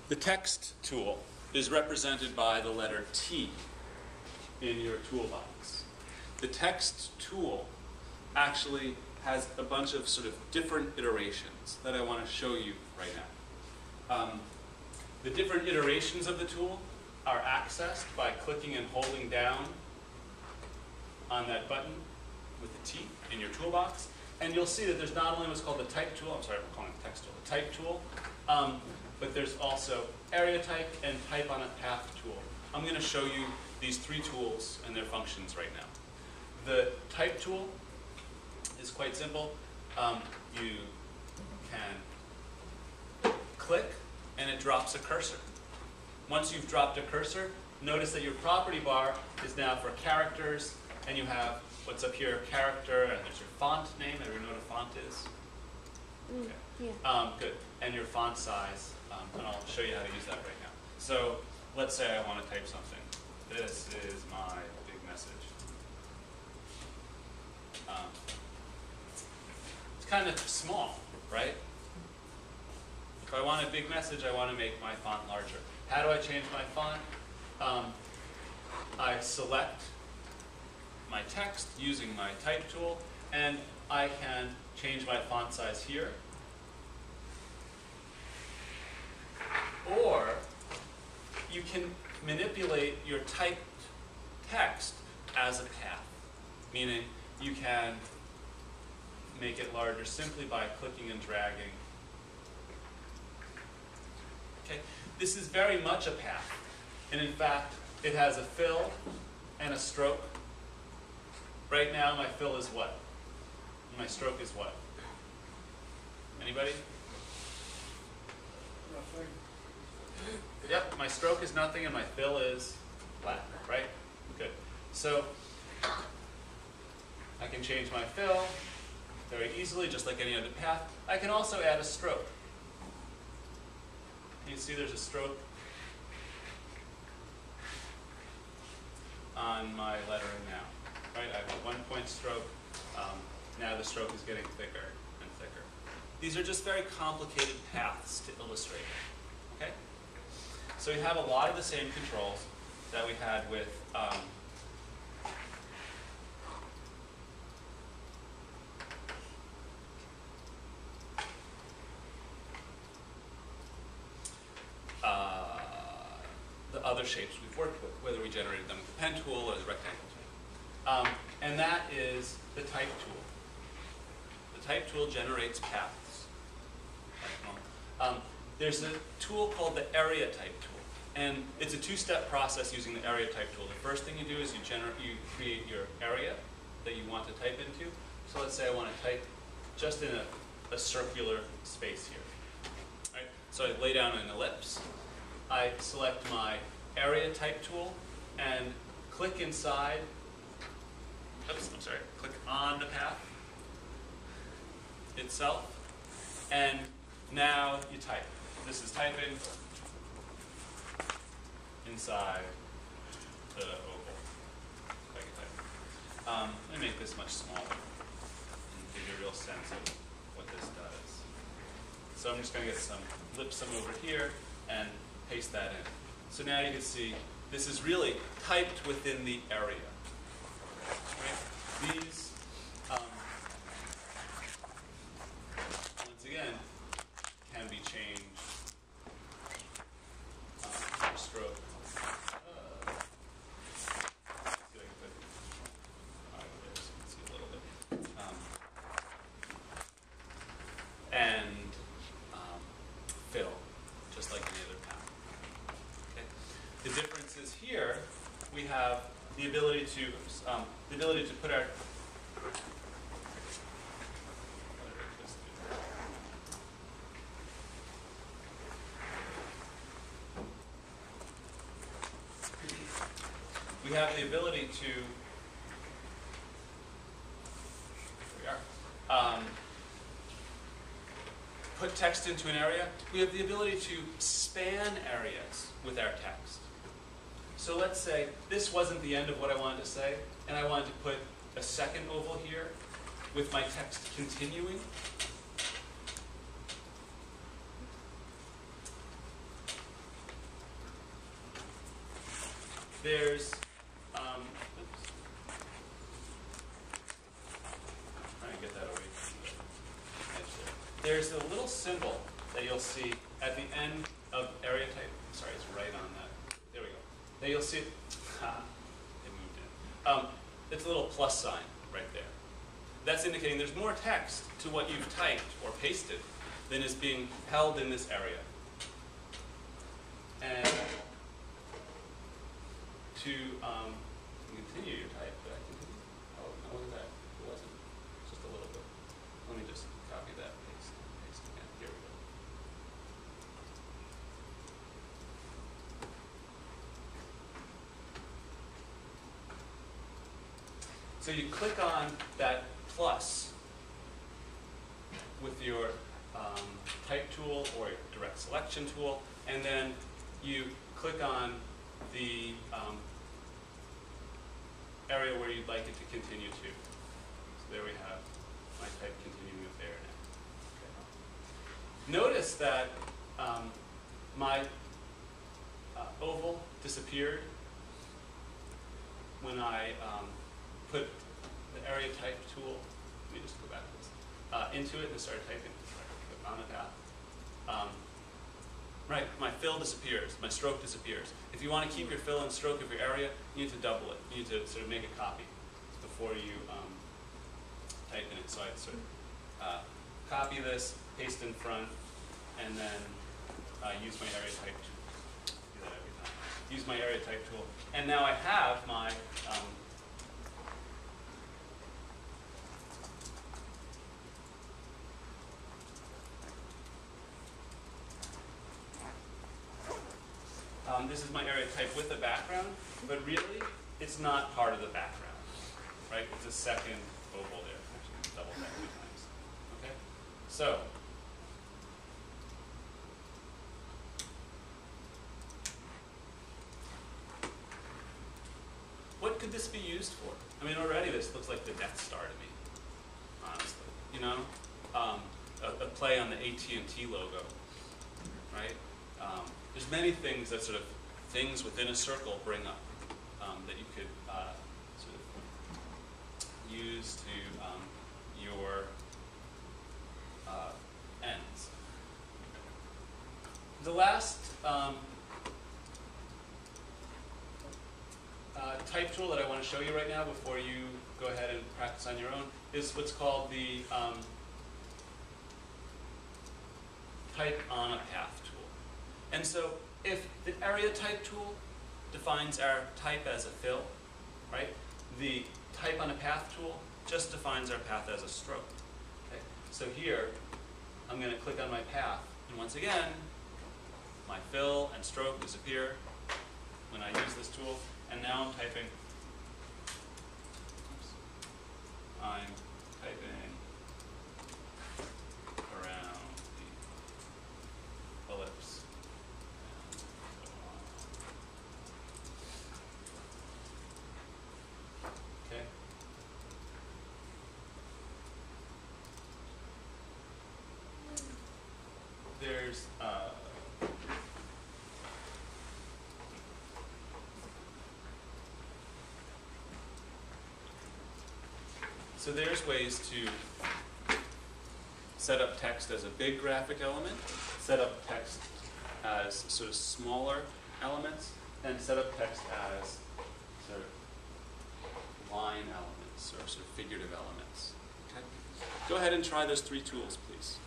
The text tool is represented by the letter T in your toolbox. The text tool actually has a bunch of sort of different iterations that I want to show you right now. The different iterations of the tool are accessed by clicking and holding down on that button with the T in your toolbox. And you'll see that there's not only what's called the type tool, I'm sorry, we're calling it the text tool, the type tool, but there's also area type and type on a path tool. I'm going to show you these three tools and their functions right now. The type tool is quite simple. You can click and it drops a cursor. Once you've dropped a cursor, notice that your property bar is now for characters, and you have what's up here, character, and there's your font name. Everyone know what a font is? Okay. Yeah. Good. And your font size, and I'll show you how to use that right now. So let's say I want to type something. This is my big message. It's kind of small, right? If I want a big message, I want to make my font larger. How do I change my font? I select my text using my type tool, and I can change my font size here. Or you can manipulate your typed text as a path, meaning you can make it larger simply by clicking and dragging. Okay, this is very much a path, and in fact, it has a fill and a stroke. Right now, my fill is what? My stroke is what? Anybody? Nothing. Yep, my stroke is nothing and my fill is flat, right? Good. So I can change my fill very easily, just like any other path. I can also add a stroke. You see there's a stroke on my lettering now. Right? I have a 1 point stroke. Now the stroke is getting thicker and thicker. These are just very complicated paths to Illustrator. Okay? So we have a lot of the same controls that we had with the other shapes we've worked with, whether we generated them with the pen tool or the rectangle tool. And that is the type tool. The type tool generates paths. There's a tool called the area type tool. And it's a two-step process using the area type tool. The first thing you do is you create your area that you want to type into. So let's say I want to type just in a circular space here. Right? So I lay down an ellipse. I select my area type tool and click inside. Oops, I'm sorry. Click on the path itself. And now you type. This is typing inside the oval. I can type. Let me make this much smaller and give you a real sense of what this does. So I'm just going to get some over here and paste that in. So now you can see this is really typed within the area. Right? These, once again, can be changed. Stroke. Let's see if I can put there so you can see a little bit. And fill, just like any other path. Okay. The difference is here we have the ability to put our we have the ability to, here we are, put text into an area. We have the ability to span areas with our text. So let's say this wasn't the end of what I wanted to say, and I wanted to put a second oval here with my text continuing. there's, trying to get that away from the edge there. There's a little symbol that you'll see at the end of area type. Sorry, it's right on that. There we go. That you'll see. It moved in. It's a little plus sign right there. That's indicating there's more text to what you've typed or pasted than is being held in this area. And to continue your type, but I continue. Oh, no, look at that. It wasn't. Just a little bit. Let me just copy that, paste again. Here we go. So you click on that plus with your type tool or your direct selection tool, and then you click on the area where you'd like it to continue to. So there we have my type continuing with there now. Okay. Notice that my oval disappeared when I put the area type tool, let me just go back to this, into it and start typing. Click on the path. Right, my fill disappears, my stroke disappears. If you want to keep your fill and stroke of your area, you need to double it. You need to sort of make a copy before you type in it. So I sort of copy this, paste in front, and then use my area type tool. Do that every time. Use my area type tool. And now I have my this is my area type with the background, but really, it's not part of the background, right? It's a second oval there. Actually, double that 2 times. Okay? So, what could this be used for? I mean, already this looks like the Death Star to me, honestly. You know? A play on the AT&T logo, right? There's many things that sort of things within a circle bring up that you could sort of use to your ends. The last type tool that I want to show you right now before you go ahead and practice on your own is what's called the type on a path tool. And so if the area type tool defines our type as a fill, right? The type on a path tool just defines our path as a stroke. Okay? So here, I'm going to click on my path, and once again, my fill and stroke disappear when I use this tool, and now I'm typing. I'm typing around the ellipse. Okay. There's so there's ways to set up text as a big graphic element, set up text as sort of smaller elements, and set up text as sort of line elements or sort of figurative elements. Okay? Go ahead and try those 3 tools, please.